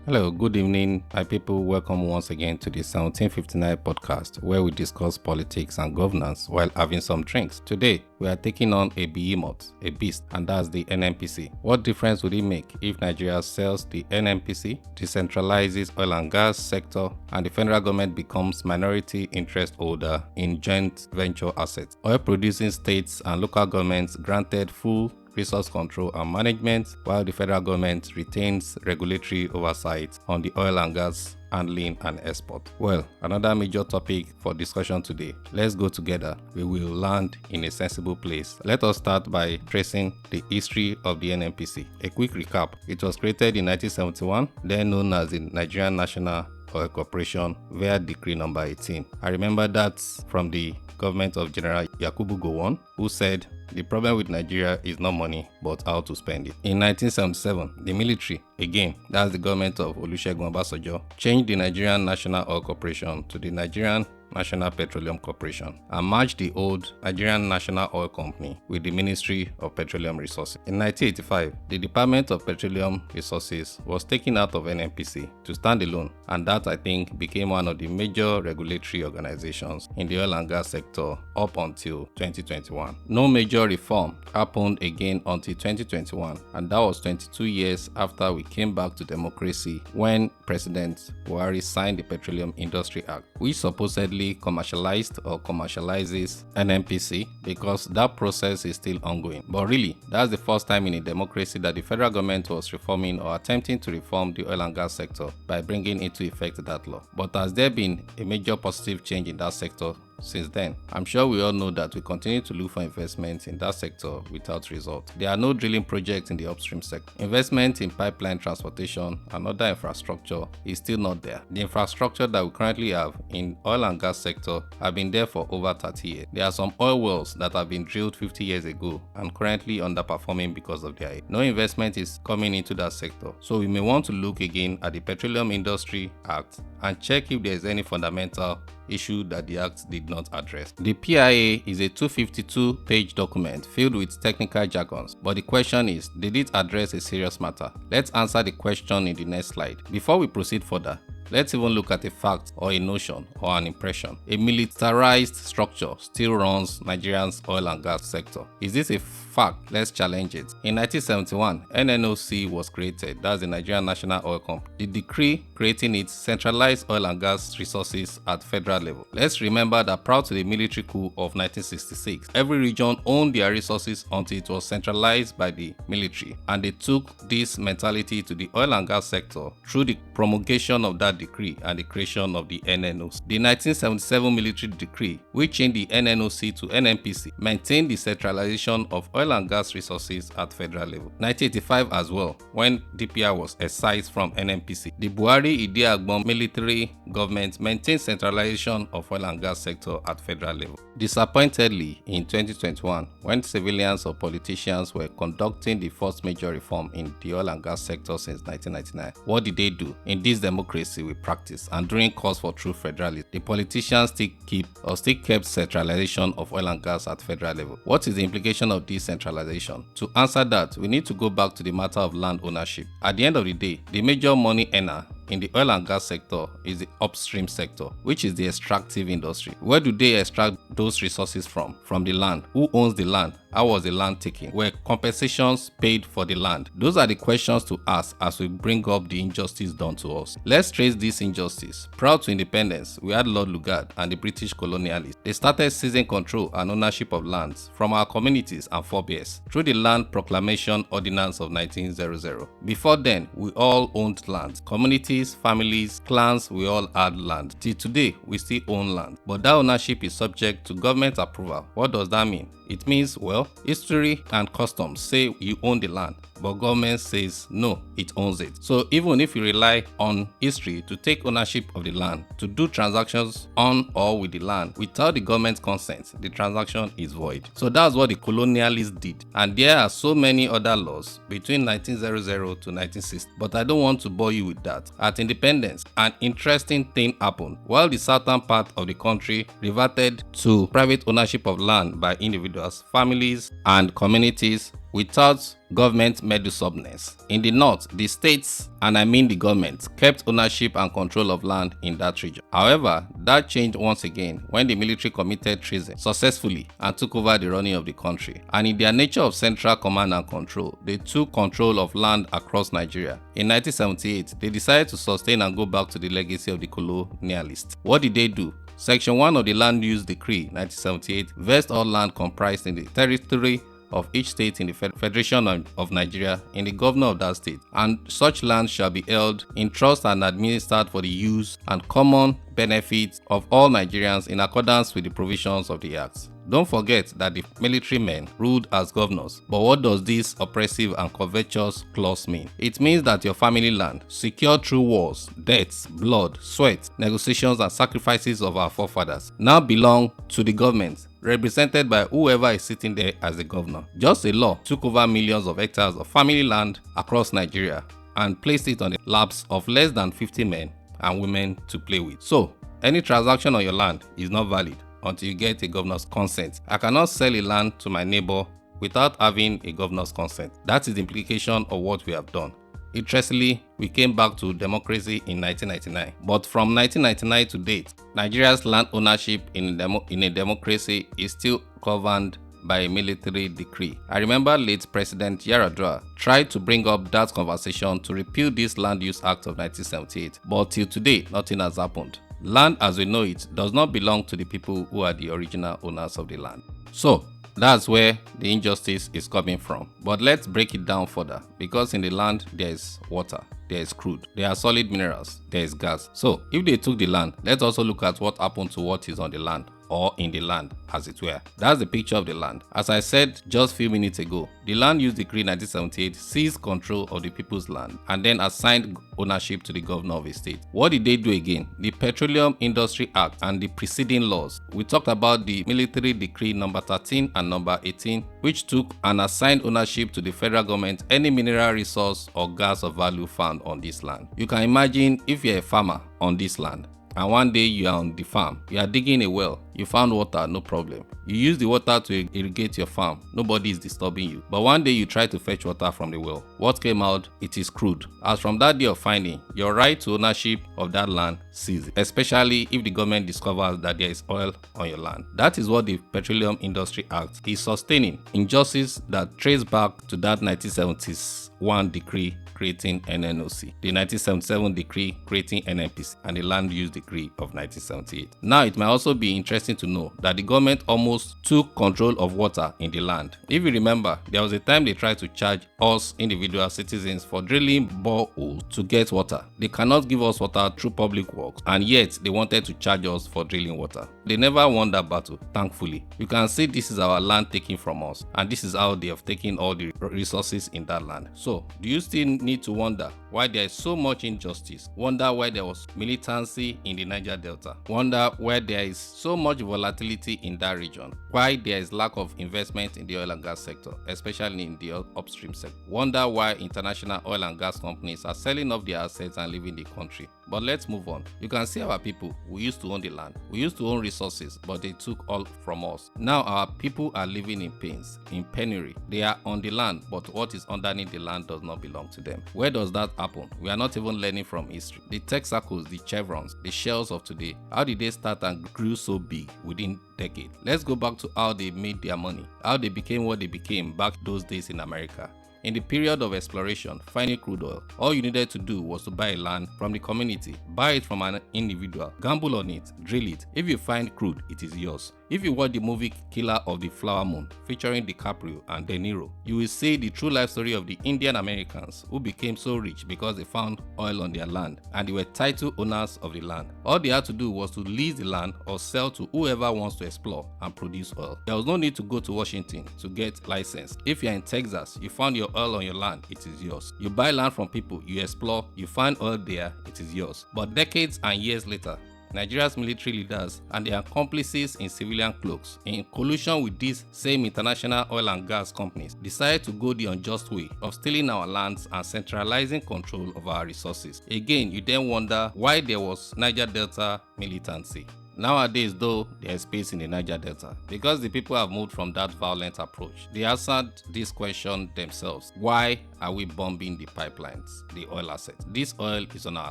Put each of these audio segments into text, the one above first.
Hello, good evening, my people. Welcome once again to the 1759 podcast, where we discuss politics and governance while having some drinks. Today, we are taking on a behemoth, a beast, and that's the NNPC. What difference would it make if Nigeria sells the NNPC, decentralizes oil and gas sector, and the federal government becomes minority interest holder in joint venture assets? Oil producing states and local governments granted full resource control and management, while the federal government retains regulatory oversight on the oil and gas handling and export. Well, another major topic for discussion today. Let's go together. We will land in a sensible place. Let us start by tracing the history of the NNPC. A quick recap. It was created in 1971, then known as the Nigerian National Oil Corporation via Decree number 18. I remember that from the government of General Yakubu Gowon, who said the problem with Nigeria is not money, but how to spend it. In 1977, the military, again, that's the government of Olusegun Obasanjo, changed the Nigerian National Oil Corporation to the Nigerian National Petroleum Corporation and merged the old Nigerian National Oil Company with the Ministry of Petroleum Resources. In 1985, the Department of Petroleum Resources was taken out of NNPC to stand alone, and that, I think, became one of the major regulatory organizations in the oil and gas sector up until 2021. No major reform happened again until 2021, and that was 22 years after we came back to democracy when President Buhari signed the Petroleum Industry Act, which supposedly commercialized or commercializes NNPC, because that process is still ongoing. But really, that's the first time in a democracy that the federal government was reforming or attempting to reform the oil and gas sector by bringing into effect that law. But has there been a major positive change in that sector since then? I'm sure we all know that we continue to look for investments in that sector without result. There are no drilling projects in the upstream sector. Investment in pipeline transportation and other infrastructure is still not there. The infrastructure that we currently have in oil and gas sector have been there for over 30 years. There are some oil wells that have been drilled 50 years ago and currently underperforming because of their age. No investment is coming into that sector. So we may want to look again at the Petroleum Industry Act and check if there is any fundamental issue that the Act did not address. The PIA is a 252-page document filled with technical jargons, but the question is, did it address a serious matter? Let's answer the question in the next slide. Before we proceed further, let's even look at a fact or a notion or an impression. A militarized structure still runs Nigeria's oil and gas sector. Is this a fact? Let's challenge it. In 1971, NNOC was created. That's the Nigerian National Oil Company. The decree creating it centralized oil and gas resources at federal level. Let's remember that prior to the military coup of 1966, every region owned their resources until it was centralized by the military, and they took this mentality to the oil and gas sector through the promulgation of that decree and the creation of the NNOC. The 1977 military decree, which changed the NNOC to NNPC, maintained the centralization of oil and gas resources at federal level. 1985 as well, when DPR was excised from NNPC, the Buhari Idi-Agbon military government maintained centralization of oil and gas sector at federal level. Disappointedly, in 2021, when civilians or politicians were conducting the first major reform in the oil and gas sector since 1999, what did they do? In this democracy we practice and during calls for true federalism, the politicians still kept centralization of oil and gas at federal level. What is the implication of this centralization? To answer that, we need to go back to the matter of land ownership. At the end of the day, the major money earner in the oil and gas sector is the upstream sector, which is the extractive industry. Where do they extract those resources from? From the land. Who owns the land? How was the land taken? Were compensations paid for the land? Those are the questions to ask as we bring up the injustice done to us. Let's trace this injustice. Prior to independence, we had Lord Lugard and the British colonialists. They started seizing control and ownership of lands from our communities and forebears through the Land Proclamation Ordinance of 1900. Before then, we all owned land. Communities, families, clans, we all had land. Till today, we still own land. But that ownership is subject to government approval. What does that mean? It means, well, history and customs say you own the land, but government says no, it owns it. So even if you rely on history to take ownership of the land, to do transactions on or with the land without the government's consent, the transaction is void. So that's what the colonialists did. And there are so many other laws between 1900 to 1960, but I don't want to bore you with that. At independence, an interesting thing happened. While the southern part of the country reverted to private ownership of land by individuals, families, and communities, without government meddlesomeness. In the north, the states, and I mean the government, kept ownership and control of land in that region. However, that changed once again when the military committed treason successfully and took over the running of the country. And in their nature of central command and control, they took control of land across Nigeria. In 1978, they decided to sustain and go back to the legacy of the colonialists. What did they do? Section 1 of the Land Use Decree 1978 vests all land comprised in the territory of each state in the Federation of Nigeria in the governor of that state, and such land shall be held in trust and administered for the use and common benefit of all Nigerians in accordance with the provisions of the Act. Don't forget that the military men ruled as governors. But what does this oppressive and covetous clause mean? It means that your family land, secured through wars, deaths, blood, sweat, negotiations and sacrifices of our forefathers, now belong to the government, represented by whoever is sitting there as the governor. Just a law took over millions of hectares of family land across Nigeria and placed it on the laps of less than 50 men and women to play with. So, any transaction on your land is not valid until you get a governor's consent. I cannot sell a land to my neighbor without having a governor's consent. That is the implication of what we have done. Interestingly, we came back to democracy in 1999. But from 1999 to date, Nigeria's land ownership in a democracy is still governed by a military decree. I remember late President Yar'Adua tried to bring up that conversation to repeal this Land Use Act of 1978. But till today, nothing has happened. Land as we know it does not belong to the people who are the original owners of the land. So, that's where the injustice is coming from. But let's break it down further, because in the land there is water, there is crude, there are solid minerals, there is gas. So, if they took the land, let's also look at what happened to what is on the land, or in the land as it were. That's the picture of the land. As I said just a few minutes ago, the Land Use Decree 1978 seized control of the people's land and then assigned ownership to the governor of a state. What did they do again? The Petroleum Industry Act and the preceding laws. We talked about the Military Decree number 13 and number 18, which took and assigned ownership to the federal government any mineral resource or gas of value found on this land. You can imagine if you're a farmer on this land, and one day you are on the farm, you are digging a well, you found water, no problem. You use the water to irrigate your farm, nobody is disturbing you. But one day you try to fetch water from the well. What came out? It is crude. As from that day of finding, your right to ownership of that land ceases, especially if the government discovers that there is oil on your land. That is what the Petroleum Industry Act is sustaining. Injustice that trace back to that 1971 decree creating NNOC, the 1977 decree creating NNPC, and the Land Use Decree of 1978. Now, it might also be interesting to know that the government almost took control of water in the land. If you remember, there was a time they tried to charge us individual citizens for drilling boreholes to get water. They cannot give us water through public works, and yet they wanted to charge us for drilling water. They never won that battle, thankfully. You can see this is our land taken from us, and this is how they have taken all the resources in that land. So, do you still need to wonder why there is so much injustice? Wonder why there was militancy in the Niger Delta? Wonder why there is so much volatility in that region? Why there is lack of investment in the oil and gas sector, especially in the upstream sector? Wonder why international oil and gas companies are selling off their assets and leaving the country? But let's move on. You can see our people. We used to own the land. We used to own resources, but they took all from us. Now our people are living in pains, in penury. They are on the land, but what is underneath the land does not belong to them. Where does that happen? We are not even learning from history. The Texacos, the Chevrons, the shells of today, how did they start and grew so big within decades? Let's go back to how they made their money, how they became what they became back those days in America. In the period of exploration, finding crude oil, all you needed to do was to buy land from the community, buy it from an individual, gamble on it, drill it. If you find crude, it is yours. If you watch the movie Killer of the Flower Moon featuring DiCaprio and De Niro, you will see the true life story of the Indian Americans who became so rich because they found oil on their land and they were title owners of the land. All they had to do was to lease the land or sell to whoever wants to explore and produce oil. There was no need to go to Washington to get license. If you're in Texas, you found your oil on your land, it is yours. You buy land from people, you explore, you find oil there, it is yours. But decades and years later, Nigeria's military leaders and their accomplices in civilian cloaks, in collusion with these same international oil and gas companies, decided to go the unjust way of stealing our lands and centralizing control of our resources. Again, you then wonder why there was Niger Delta militancy. Nowadays, though, there is peace in the Niger Delta because the people have moved from that violent approach. They answered this question themselves. Why are we bombing the pipelines, the oil assets? This oil is on our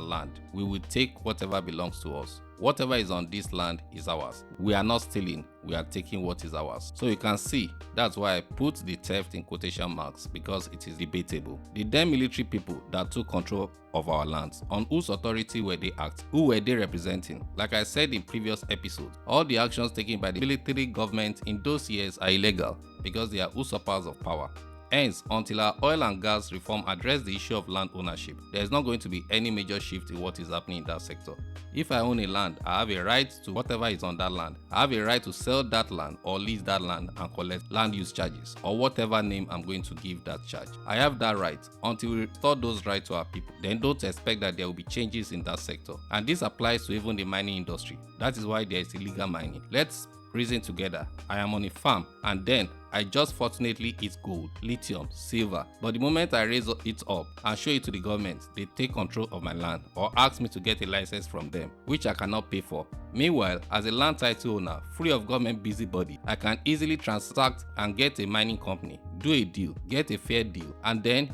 land. We will take whatever belongs to us. Whatever is on this land is ours. We are not stealing, we are taking what is ours. So you can see, that's why I put the theft in quotation marks, because it is debatable. The then military people that took control of our lands, on whose authority were they acting? Who were they representing? Like I said in previous episodes, all the actions taken by the military government in those years are illegal because they are usurpers of power. Hence, until our oil and gas reform address the issue of land ownership, there is not going to be any major shift in what is happening in that sector. If I own a land, I have a right to whatever is on that land. I have a right to sell that land or lease that land and collect land use charges or whatever name I'm going to give that charge. I have that right until we restore those rights to our people. Then don't expect that there will be changes in that sector. And this applies to even the mining industry. That is why there is illegal mining. Let's reason together. I am on a farm and then I just fortunately eat gold, lithium, silver. But the moment I raise it up and show it to the government, they take control of my land or ask me to get a license from them, which I cannot pay for. Meanwhile, as a land title owner, free of government busybody, I can easily transact and get a mining company, do a deal, get a fair deal, and then,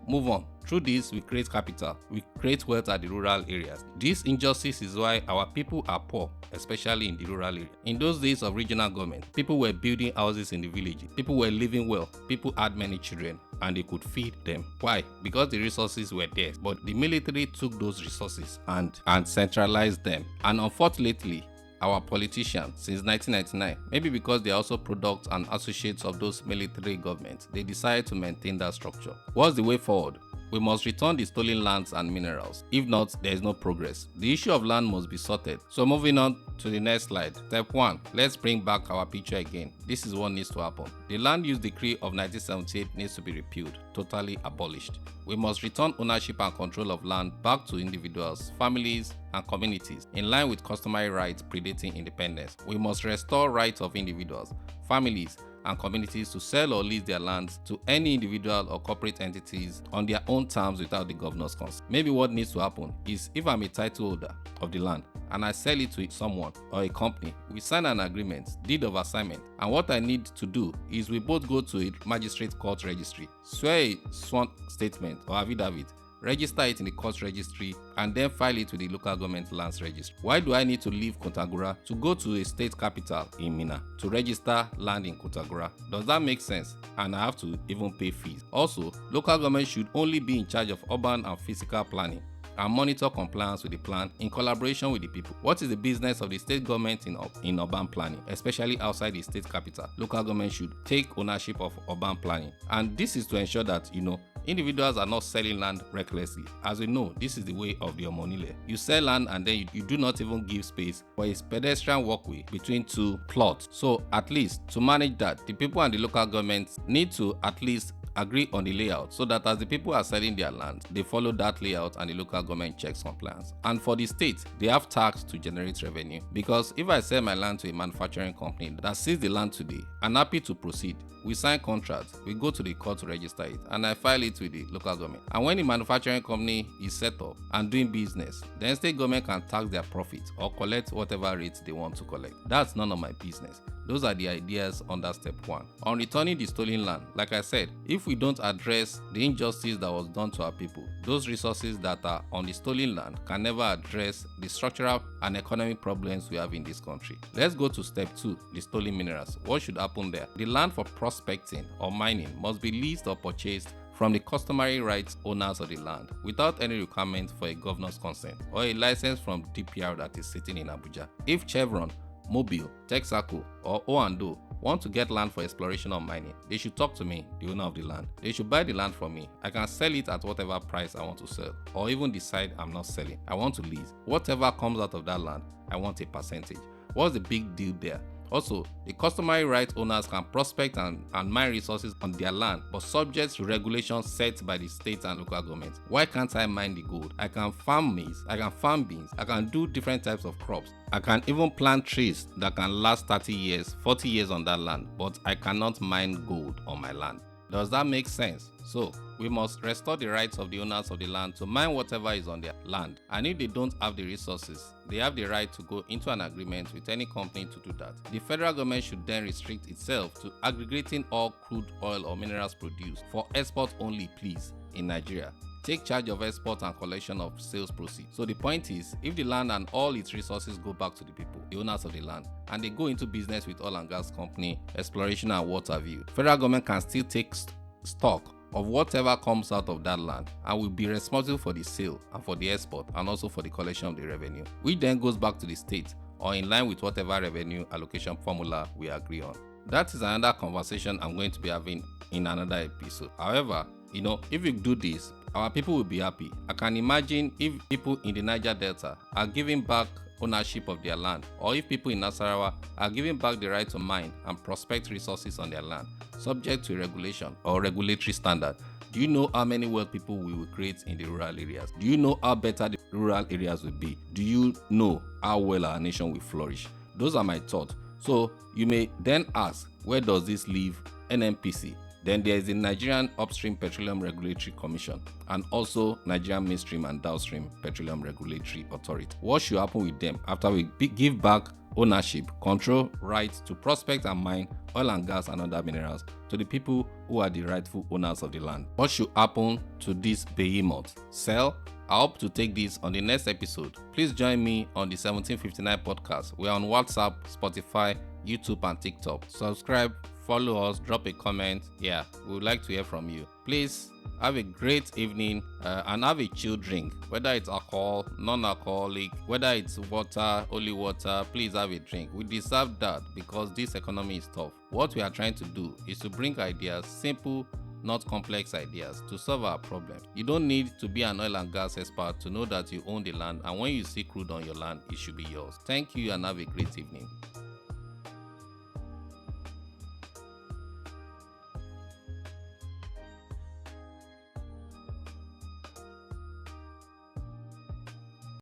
move on. Through this, we create capital, we create wealth at the rural areas. This injustice is why our people are poor, especially in the rural area. In those days of regional government, people were building houses in the villages, people were living well, people had many children, and they could feed them. Why? Because the resources were there, but the military took those resources and centralized them. And unfortunately, our politicians since 1999, maybe because they are also products and associates of those military governments, they decided to maintain that structure. What's the way forward? We must return the stolen lands and minerals. If not, there is no progress. The issue of land must be sorted. So moving on to the next slide. Step 1. Let's bring back our picture again. This is what needs to happen. The Land Use Decree of 1978 needs to be repealed, totally abolished. We must return ownership and control of land back to individuals, families, and communities in line with customary rights predating independence. We must restore rights of individuals, families, and communities to sell or lease their lands to any individual or corporate entities on their own terms without the governor's consent. Maybe what needs to happen is, if I'm a title holder of the land and I sell it to someone or a company, we sign an agreement, deed of assignment, and what I need to do is we both go to a magistrate court registry, swear a sworn statement or affidavit, register it in the court registry, and then file it with the local government lands registry. Why do I need to leave Kontagora to go to a state capital in Minna to register land in Kontagora? Does that make sense? And I have to even pay fees. Also, local government should only be in charge of urban and physical planning and monitor compliance with the plan in collaboration with the people. What is the business of the state government in urban planning, especially outside the state capital? Local government should take ownership of urban planning, and this is to ensure that individuals are not selling land recklessly. As we know, this is the way of the Omonile. You sell land and then you do not even give space for a pedestrian walkway between two plots. So at least to manage that, the people and the local governments need to at least agree on the layout so that as the people are selling their land, they follow that layout and the local government checks compliance. And for the state, they have tax to generate revenue, because if I sell my land to a manufacturing company that sees the land today and happy to proceed, we sign contracts, we go to the court to register it, and I file it with the local government. And when the manufacturing company is set up and doing business, then state government can tax their profit or collect whatever rates they want to collect. That's none of my business. Those are the ideas under step 1. On returning the stolen land, like I said, if we don't address the injustice that was done to our people, those resources that are on the stolen land can never address the structural and economic problems we have in this country. Let's go to step 2, the stolen minerals. What should happen there? The land for prospecting or mining must be leased or purchased from the customary rights owners of the land without any requirement for a governor's consent or a license from DPR that is sitting in Abuja. If Chevron, Mobil, Texaco, or O&O want to get land for exploration or mining, they should talk to me, the owner of the land. They should buy the land from me. I can sell it at whatever price I want to sell, or even decide I'm not selling. I want to lease. Whatever comes out of that land, I want a percentage. What's the big deal there? Also, the customary right owners can prospect and mine resources on their land, but subject to regulations set by the state and local government. Why can't I mine the gold? I can farm maize, I can farm beans, I can do different types of crops. I can even plant trees that can last 30 years, 40 years on that land, but I cannot mine gold on my land. Does that make sense? So, we must restore the rights of the owners of the land to mine whatever is on their land. And if they don't have the resources, they have the right to go into an agreement with any company to do that. The federal government should then restrict itself to aggregating all crude oil or minerals produced for export only, please, in Nigeria. Take charge of export and collection of sales proceeds. So the point is, if the land and all its resources go back to the people, the owners of the land, and they go into business with oil and gas company, exploration and what have you, federal government can still take stock of whatever comes out of that land and will be responsible for the sale and for the export and also for the collection of the revenue, which then goes back to the state or in line with whatever revenue allocation formula we agree on. That is another conversation I'm going to be having in another episode. However, if we do this, our people will be happy. I can imagine if people in the Niger Delta are giving back ownership of their land, or if people in Nasarawa are giving back the right to mine and prospect resources on their land, subject to regulation or regulatory standard. Do you know how many wealth people we will create in the rural areas? Do you know how better the rural areas will be? Do you know how well our nation will flourish? Those are my thoughts. So you may then ask, where does this leave NNPC? Then there is the Nigerian Upstream Petroleum Regulatory Commission and also Nigerian Midstream and Downstream Petroleum Regulatory Authority. What should happen with them after we give back ownership, control, rights to prospect and mine oil and gas and other minerals to the people who are the rightful owners of the land? What should happen to this behemoth? Sell? I hope to take this on the next episode. Please join me on the 1759 podcast. We're on WhatsApp, Spotify, YouTube and TikTok. Subscribe, follow us, drop a comment. Yeah, we would like to hear from you. Please have a great evening and have a chill drink. Whether it's alcohol, non-alcoholic, whether it's water, only water, please have a drink. We deserve that because this economy is tough. What we are trying to do is to bring ideas, simple, not complex ideas, to solve our problems. You don't need to be an oil and gas expert to know that you own the land, and when you see crude on your land, it should be yours. Thank you and have a great evening.